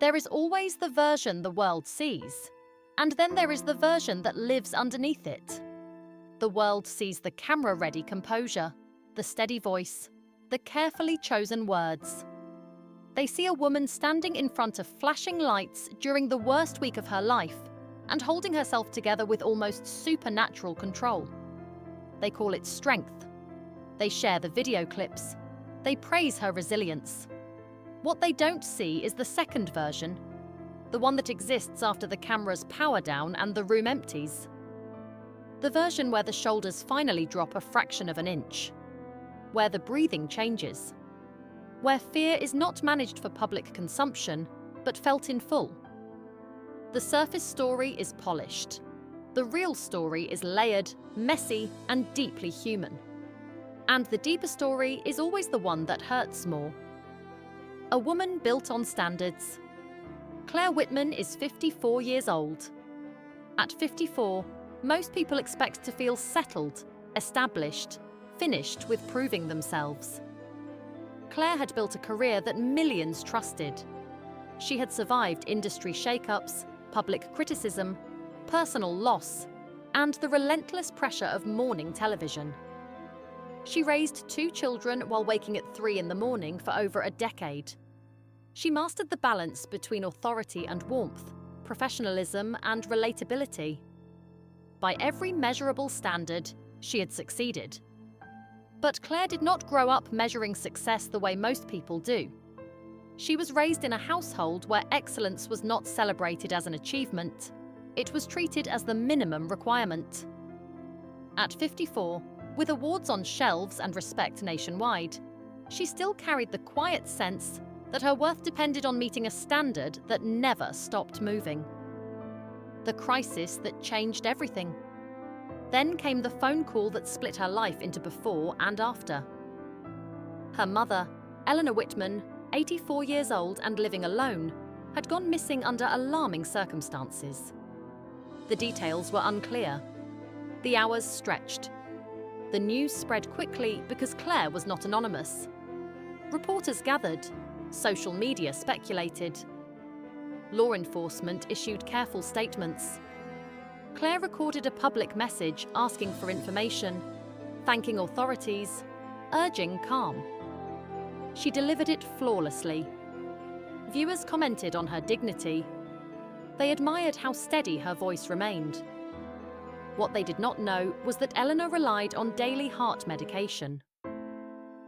There is always the version the world sees, and then there is the version that lives underneath it. The world sees the camera-ready composure, the steady voice, the carefully chosen words. They see a woman standing in front of flashing lights during the worst week of her life and holding herself together with almost supernatural control. They call it strength. They share the video clips. They praise her resilience. What they don't see is the second version, the one that exists after the camera's power down and the room empties. The version where the shoulders finally drop a fraction of an inch, where the breathing changes, where fear is not managed for public consumption, but felt in full. The surface story is polished. The real story is layered, messy, and deeply human. And the deeper story is always the one that hurts more. A woman built on standards. Claire Whitman is 54 years old. At 54, most people expect to feel settled, established, finished with proving themselves. Claire had built a career that millions trusted. She had survived industry shake-ups, public criticism, personal loss, and the relentless pressure of morning television. She raised 2 children while waking at 3 in the morning for over a decade. She mastered the balance between authority and warmth, professionalism and relatability. By every measurable standard, she had succeeded. But Claire did not grow up measuring success the way most people do. She was raised in a household where excellence was not celebrated as an achievement. It was treated as the minimum requirement. At 54, with awards on shelves and respect nationwide, she still carried the quiet sense that her worth depended on meeting a standard that never stopped moving. The crisis that changed everything. Then came the phone call that split her life into before and after. Her mother, Eleanor Whitman, 84 years old and living alone, had gone missing under alarming circumstances. The details were unclear. The hours stretched. The news spread quickly because Claire was not anonymous. Reporters gathered. Social media speculated. Law enforcement issued careful statements. Claire recorded a public message asking for information, thanking authorities, urging calm. She delivered it flawlessly. Viewers commented on her dignity. They admired how steady her voice remained. What they did not know was that Eleanor relied on daily heart medication.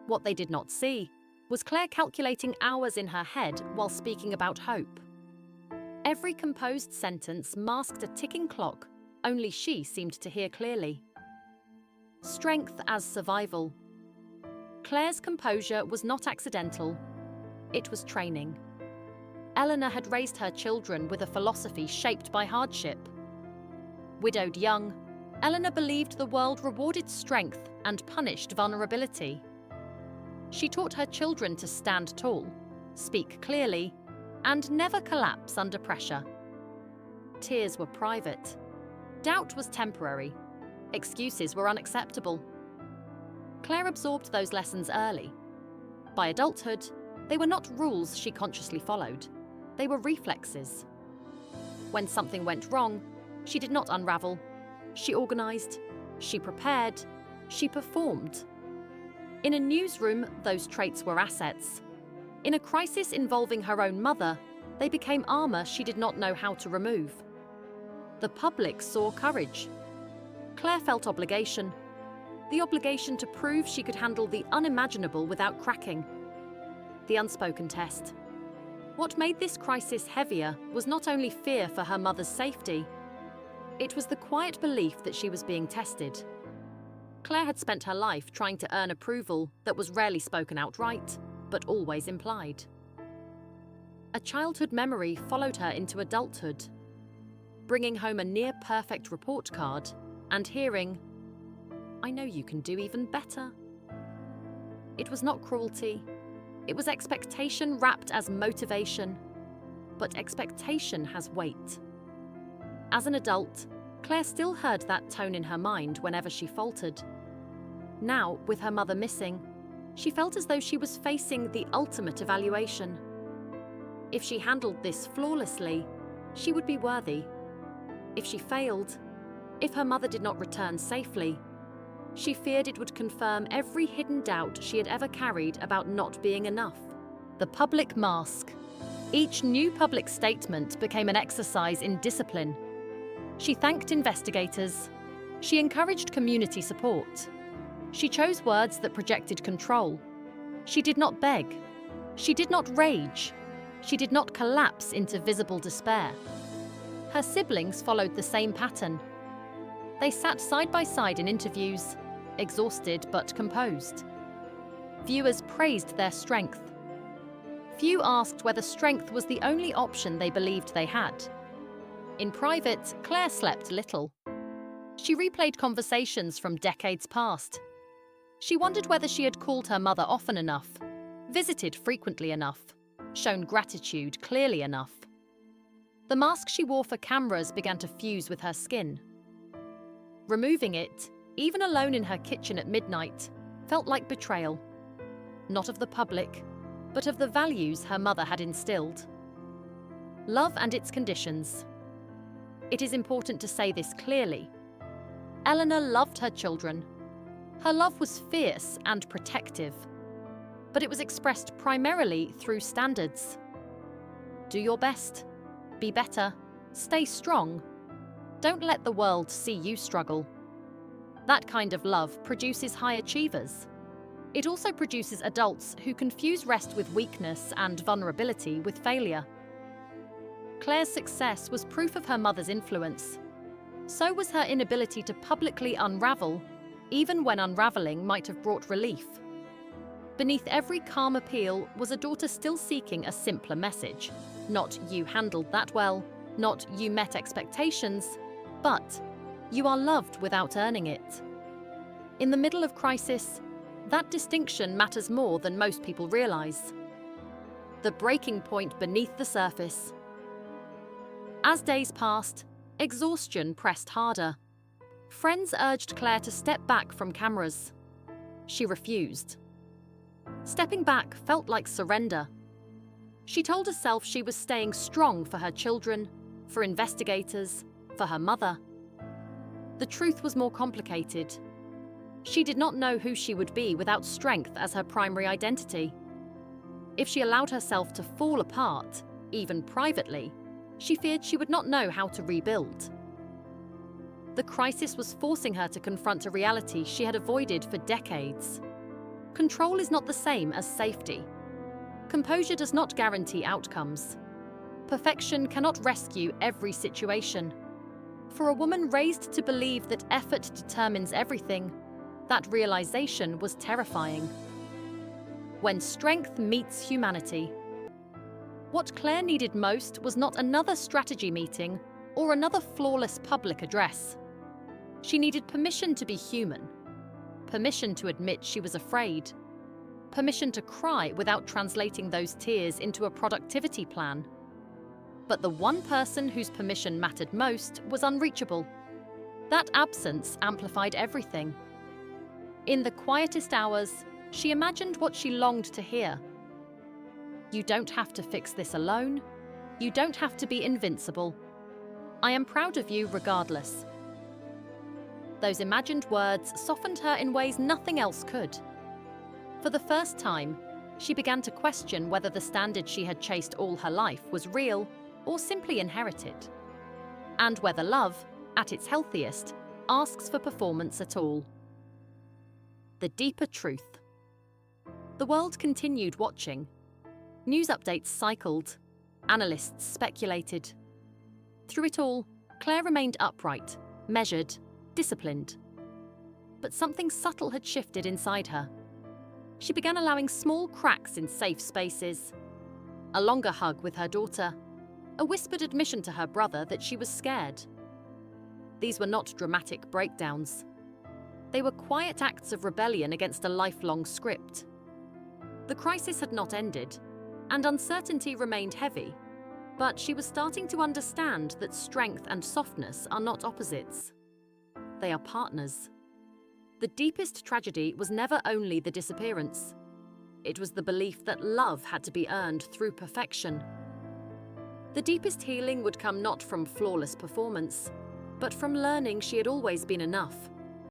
What they did not see was Claire calculating hours in her head while speaking about hope. Every composed sentence masked a ticking clock only she seemed to hear clearly. Strength as survival. Claire's composure was not accidental. It was training. Eleanor had raised her children with a philosophy shaped by hardship. Widowed young, Eleanor believed the world rewarded strength and punished vulnerability. She taught her children to stand tall, speak clearly, and never collapse under pressure. Tears were private. Doubt was temporary. Excuses were unacceptable. Claire absorbed those lessons early. By adulthood, they were not rules she consciously followed. They were reflexes. When something went wrong, she did not unravel. She organized, she prepared, she performed. In a newsroom, those traits were assets. In a crisis involving her own mother, they became armor she did not know how to remove. The public saw courage. Claire felt obligation. The obligation to prove she could handle the unimaginable without cracking. The unspoken test. What made this crisis heavier was not only fear for her mother's safety. It was the quiet belief that she was being tested. Claire had spent her life trying to earn approval that was rarely spoken outright, but always implied. A childhood memory followed her into adulthood, bringing home a near-perfect report card and hearing, "I know you can do even better." It was not cruelty. It was expectation wrapped as motivation. But expectation has weight. As an adult, Claire still heard that tone in her mind whenever she faltered. Now, with her mother missing, she felt as though she was facing the ultimate evaluation. If she handled this flawlessly, she would be worthy. If she failed, if her mother did not return safely, she feared it would confirm every hidden doubt she had ever carried about not being enough. The public mask. Each new public statement became an exercise in discipline. She thanked investigators. She encouraged community support. She chose words that projected control. She did not beg. She did not rage. She did not collapse into visible despair. Her siblings followed the same pattern. They sat side by side in interviews, exhausted but composed. Viewers praised their strength. Few asked whether strength was the only option they believed they had. In private, Claire slept little. She replayed conversations from decades past. She wondered whether she had called her mother often enough, visited frequently enough, shown gratitude clearly enough. The mask she wore for cameras began to fuse with her skin. Removing it, even alone in her kitchen at midnight, felt like betrayal. Not of the public, but of the values her mother had instilled. Love and its conditions. It is important to say this clearly. Eleanor loved her children. Her love was fierce and protective, but it was expressed primarily through standards. Do your best. Be better. Stay strong. Don't let the world see you struggle. That kind of love produces high achievers. It also produces adults who confuse rest with weakness and vulnerability with failure. Claire's success was proof of her mother's influence. So was her inability to publicly unravel, even when unraveling might have brought relief. Beneath every calm appeal was a daughter still seeking a simpler message. Not "you handled that well," not "you met expectations," but "you are loved without earning it." In the middle of crisis, that distinction matters more than most people realize. The breaking point beneath the surface. As days passed, exhaustion pressed harder. Friends urged Claire to step back from cameras. She refused. Stepping back felt like surrender. She told herself she was staying strong for her children, for investigators, for her mother. The truth was more complicated. She did not know who she would be without strength as her primary identity. If she allowed herself to fall apart, even privately, she feared she would not know how to rebuild. The crisis was forcing her to confront a reality she had avoided for decades. Control is not the same as safety. Composure does not guarantee outcomes. Perfection cannot rescue every situation. For a woman raised to believe that effort determines everything, that realization was terrifying. When strength meets humanity. What Claire needed most was not another strategy meeting or another flawless public address. She needed permission to be human, permission to admit she was afraid, permission to cry without translating those tears into a productivity plan. But the one person whose permission mattered most was unreachable. That absence amplified everything. In the quietest hours, she imagined what she longed to hear. You don't have to fix this alone. You don't have to be invincible. I am proud of you regardless. Those imagined words softened her in ways nothing else could. For the first time, she began to question whether the standard she had chased all her life was real or simply inherited, and whether love, at its healthiest, asks for performance at all. The deeper truth. The world continued watching. News updates cycled. Analysts speculated. Through it all, Claire remained upright, measured, disciplined. But something subtle had shifted inside her. She began allowing small cracks in safe spaces. A longer hug with her daughter. A whispered admission to her brother that she was scared. These were not dramatic breakdowns. They were quiet acts of rebellion against a lifelong script. The crisis had not ended, and uncertainty remained heavy, but she was starting to understand that strength and softness are not opposites. They are partners. The deepest tragedy was never only the disappearance. It was the belief that love had to be earned through perfection, The deepest healing would come not from flawless performance, but from learning she had always been enough.